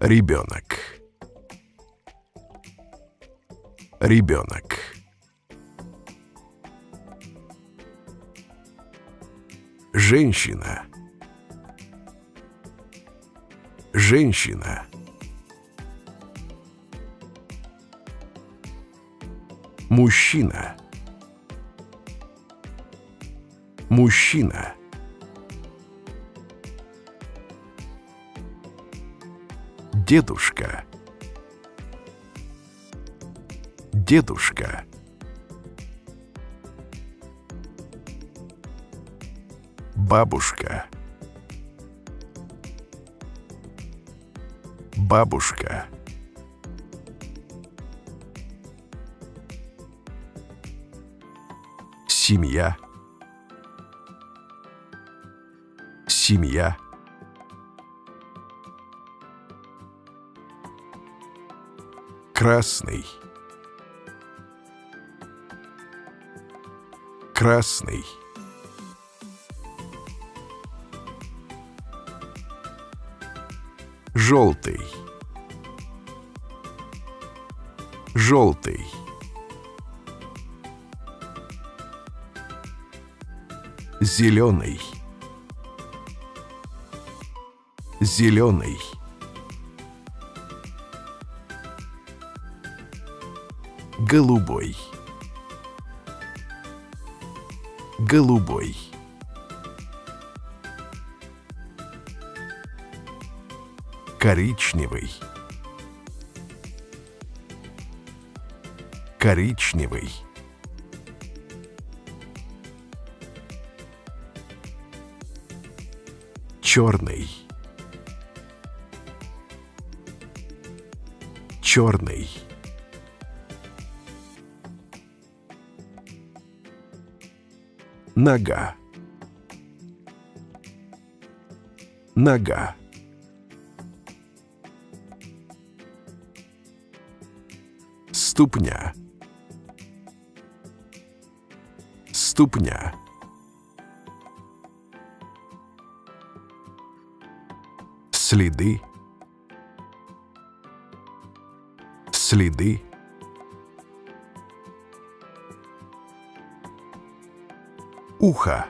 Ребенок. Ребенок. Женщина. Женщина. Мужчина. Мужчина. Дедушка. Дедушка. Бабушка. Бабушка. Семья. Семья. Красный. Красный. Желтый. Желтый. Зеленый. Зеленый. Голубой. Голубой. Коричневый. Коричневый. Черный. Черный. Нога. Нога. Ступня. Ступня. Следы. Следы. Ухо.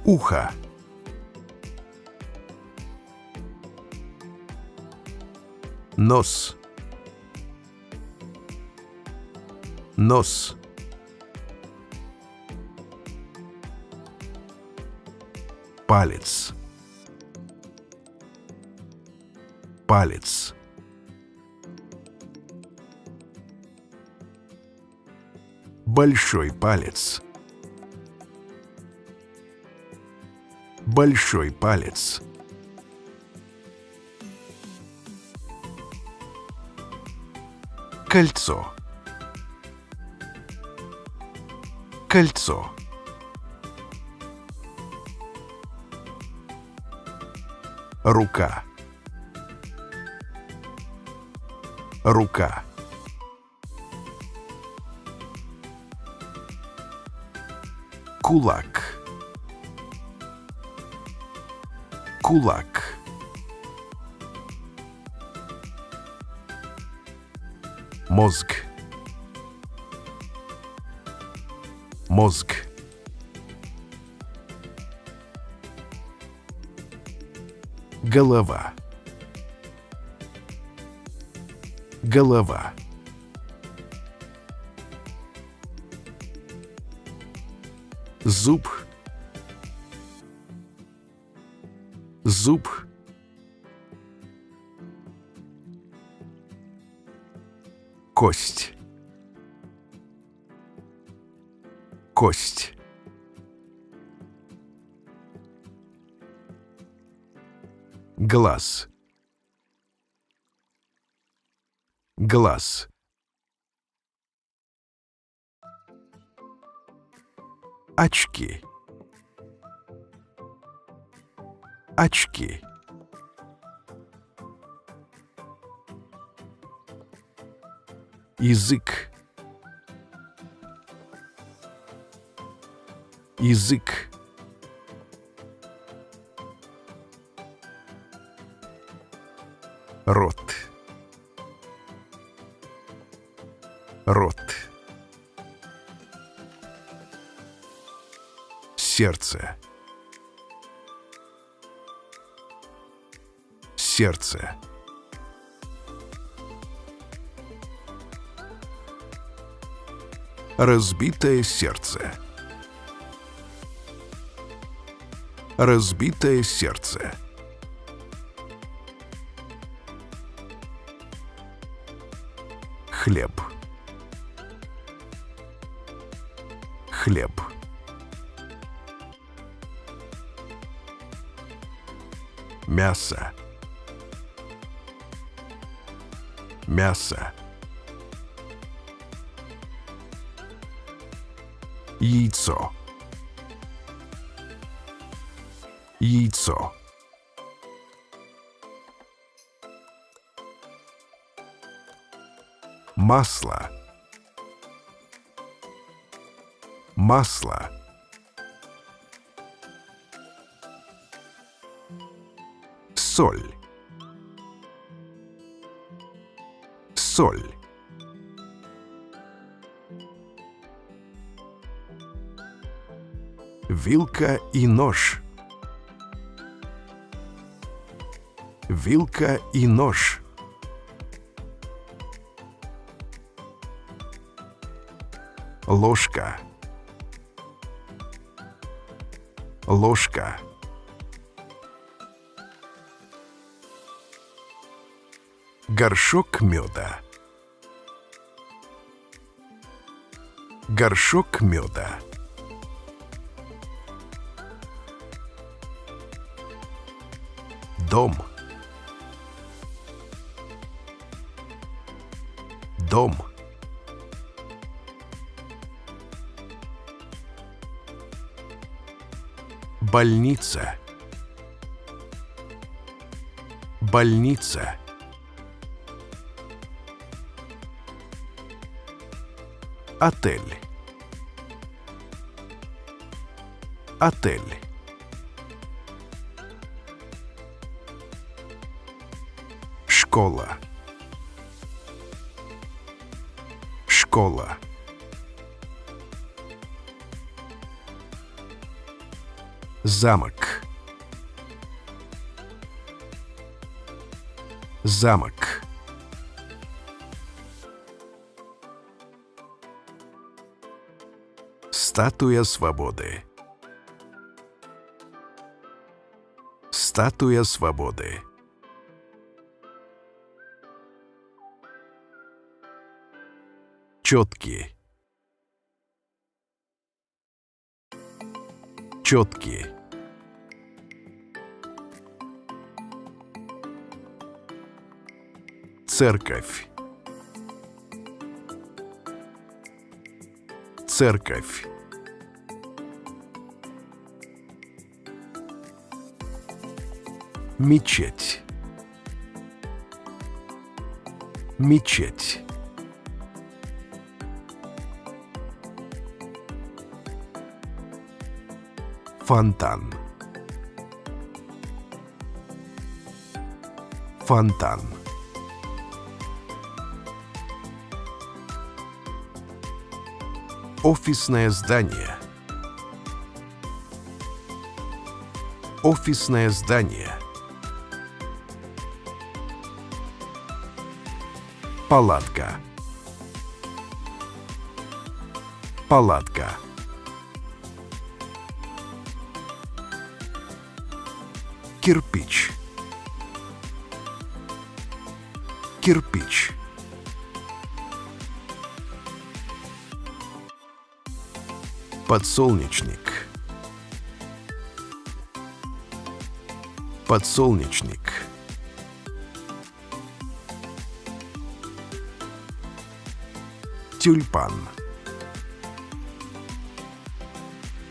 Ухо. Нос. Нос. Палец. Палец. Большой палец. Большой палец. Кольцо. Кольцо. Рука. Рука. Кулак. Кулак. Мозг. Мозг. Голова. Голова. Зуб. Зуб. Кость. Кость. Глаз. Глаз. Очки. Очки. Язык. Язык. Рот. Рот. Сердце. Сердце. Разбитое сердце. Разбитое сердце. Хлеб. Хлеб. Мясо. Мясо. Яйцо. Яйцо. Масло. Масло. Соль. Соль. Вилка и нож. Вилка и нож. Ложка. Ложка. Горшок меда. Горшок меда. Дом. Дом. Больница. Больница. Отель. Отель. Школа. Школа. Замок. Замок. Статуя свободы. Статуя свободы. Четкий. Четкий. Церковь. Церковь. Мечеть. Мечеть. Фонтан. Фонтан. Офисное здание. Офисное здание. Палатка. Палатка. Кирпич. Кирпич. Подсолнечник. Подсолнечник. Тюльпан.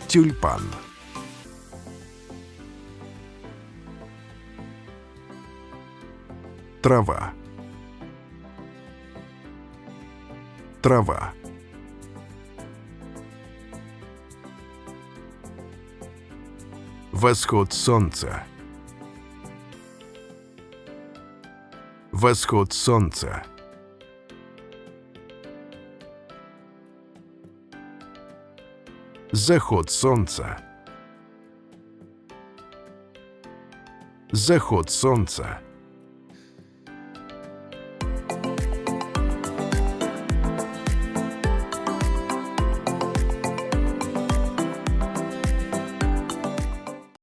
Тюльпан. Трава. Трава. Восход солнца. Восход солнца. Заход солнца. Заход солнца.